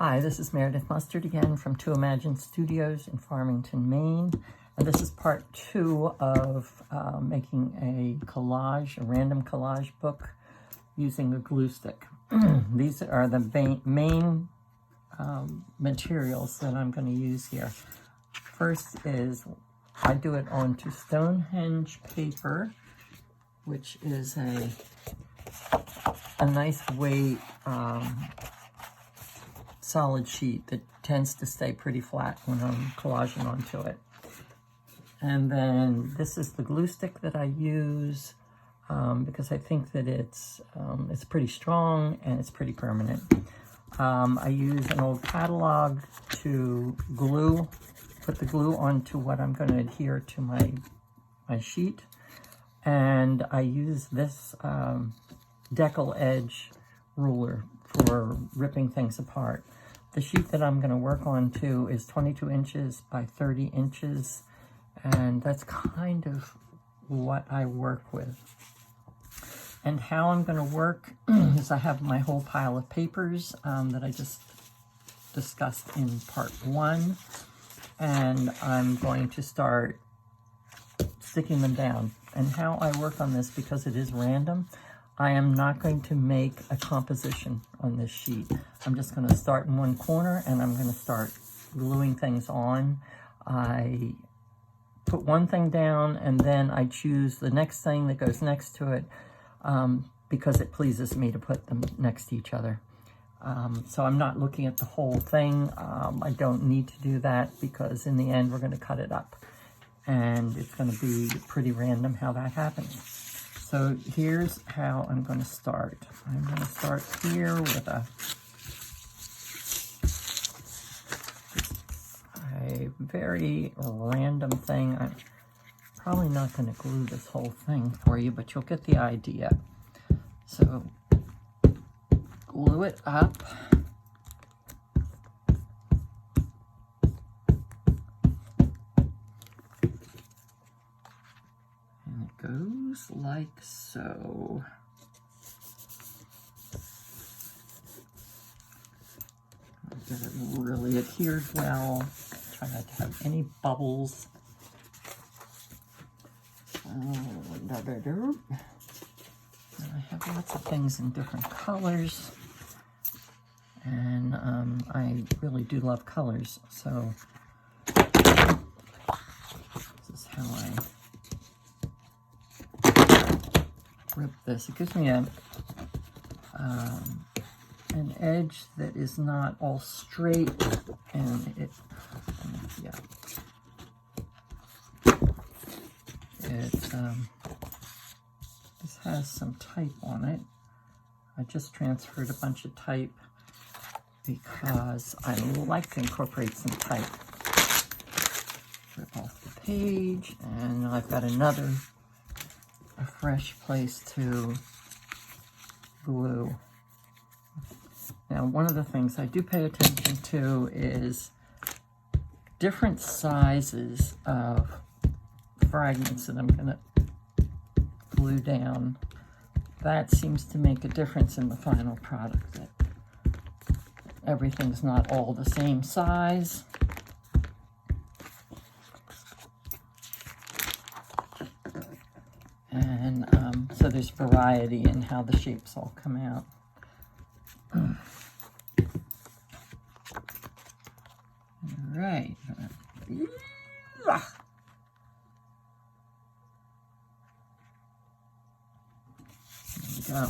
Hi, this is Meredith Mustard again from To Imagine Studios in Farmington, Maine. And this is part 2 of making a collage, a random collage book using a glue stick. These are the main materials that I'm going to use here. First is I do it onto Stonehenge paper, which is a nice weight solid sheet that tends to stay pretty flat when I'm collaging onto it. And then this is the glue stick that I use because I think that it's pretty strong and it's pretty permanent. I use an old catalog to put the glue onto what I'm going to adhere to my sheet. And I use this decal edge ruler for ripping things apart. The sheet that I'm going to work on too is 22 inches by 30 inches, and that's kind of what I work with. And how I'm going to work is I have my whole pile of papers that I just discussed in part 1, and I'm going to start sticking them down. And how I work on this, because it is random, I am not going to make a composition on this sheet. I'm just going to start in one corner and I'm going to start gluing things on. I put one thing down and then I choose the next thing that goes next to it because it pleases me to put them next to each other. So I'm not looking at the whole thing. I don't need to do that because in the end we're going to cut it up. And it's going to be pretty random how that happens. So here's how I'm going to start. I'm going to start here with a very random thing. I'm probably not going to glue this whole thing for you, but you'll get the idea. So glue it up. Goes like so. Get it really adhered well. Try not to have any bubbles. And I have lots of things in different colors. And I really do love colors. So this is how I rip this. It gives me an edge that is not all straight, and this has some type on it. I just transferred a bunch of type because I like to incorporate some type. Rip off the page, and I've got a fresh place to glue. Now, one of the things I do pay attention to is different sizes of fragments that I'm going to glue down. That seems to make a difference in the final product, that everything's not all the same size. And so there's variety in how the shapes all come out. All right. There we go.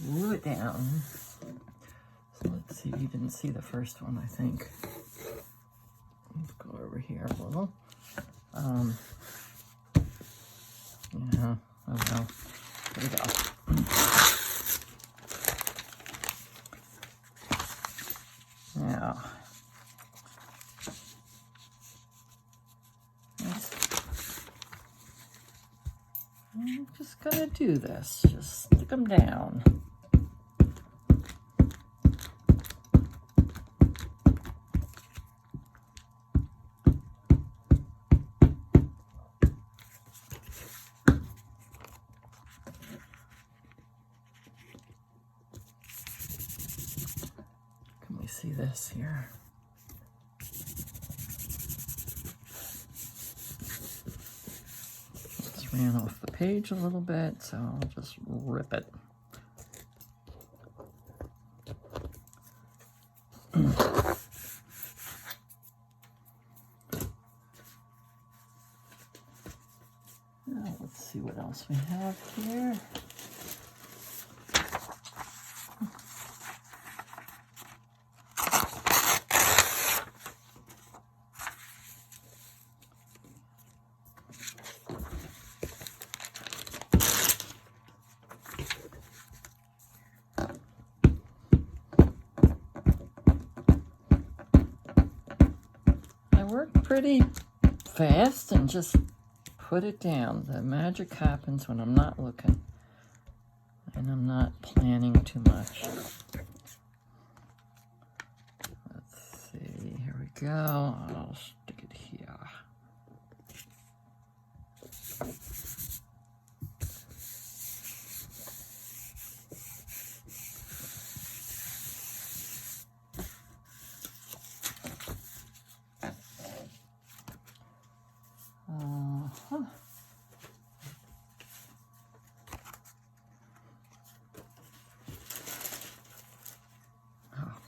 Glue it down. So let's see, you didn't see the first one, I think. Let's go over here a little. Yeah, oh well. There we go. Now, I'm just gonna do this. Just stick them down. see this here. It's ran off the page a little bit, so I'll just rip it. Now let's see what else we have here. Work pretty fast and just put it down. The magic happens when I'm not looking and I'm not planning too much. Let's see, here we go. I'll stick it here.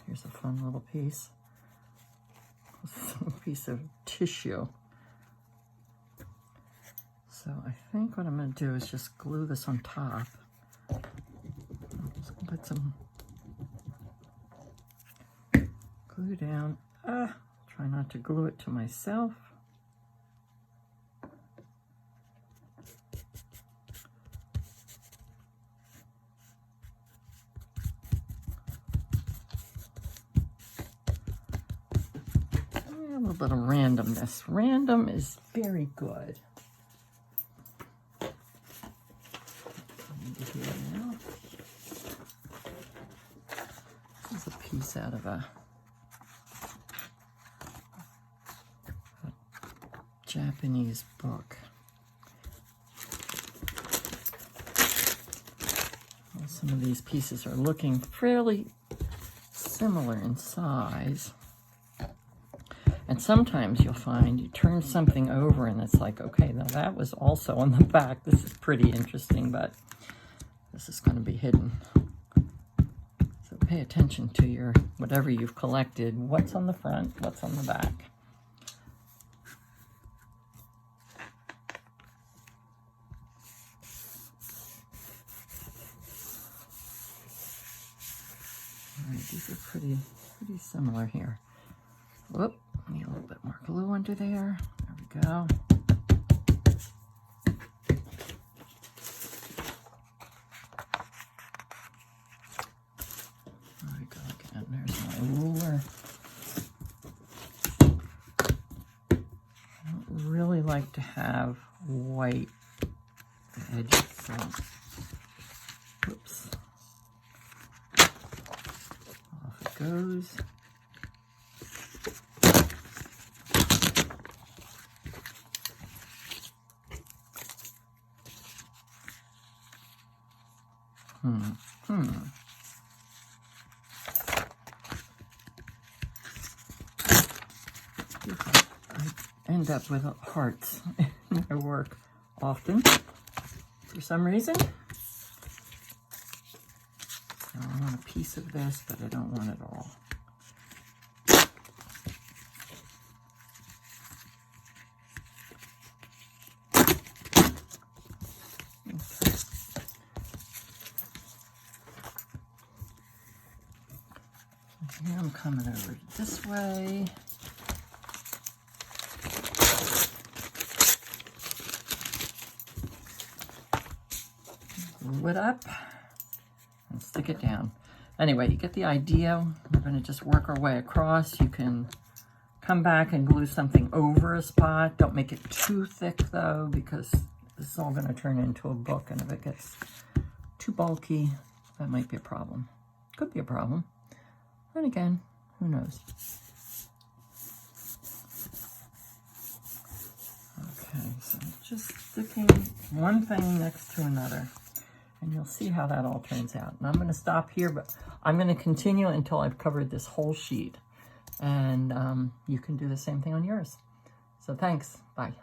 Here's a fun little piece. A piece of tissue. So I think what I'm going to do is just glue this on top. I'm just going to put some glue down. Try not to glue it to myself. A little bit of randomness. Random is very good. This is a piece out of a Japanese book. Well, some of these pieces are looking fairly similar in size. And sometimes you'll find you turn something over and it's like, okay, now that was also on the back. This is pretty interesting, but this is going to be hidden. So pay attention to your, whatever you've collected, what's on the front, what's on the back. All right, these are pretty similar here. Whoop. Need a little bit more glue under there. There we go. There we go again. There's my ruler. I don't really like to have white edges, so whoops. Off it goes. I end up with hearts in my work often, for some reason. So I want a piece of this, but I don't want it all. Here I'm coming over this way. Glue it up and stick it down. Anyway, you get the idea. We're going to just work our way across. You can come back and glue something over a spot. Don't make it too thick though, because this is all going to turn into a book, and if it gets too bulky, that might be a problem. Could be a problem. And again, who knows? Okay, so just sticking one thing next to another. And you'll see how that all turns out. And I'm going to stop here, but I'm going to continue until I've covered this whole sheet. And you can do the same thing on yours. So thanks. Bye.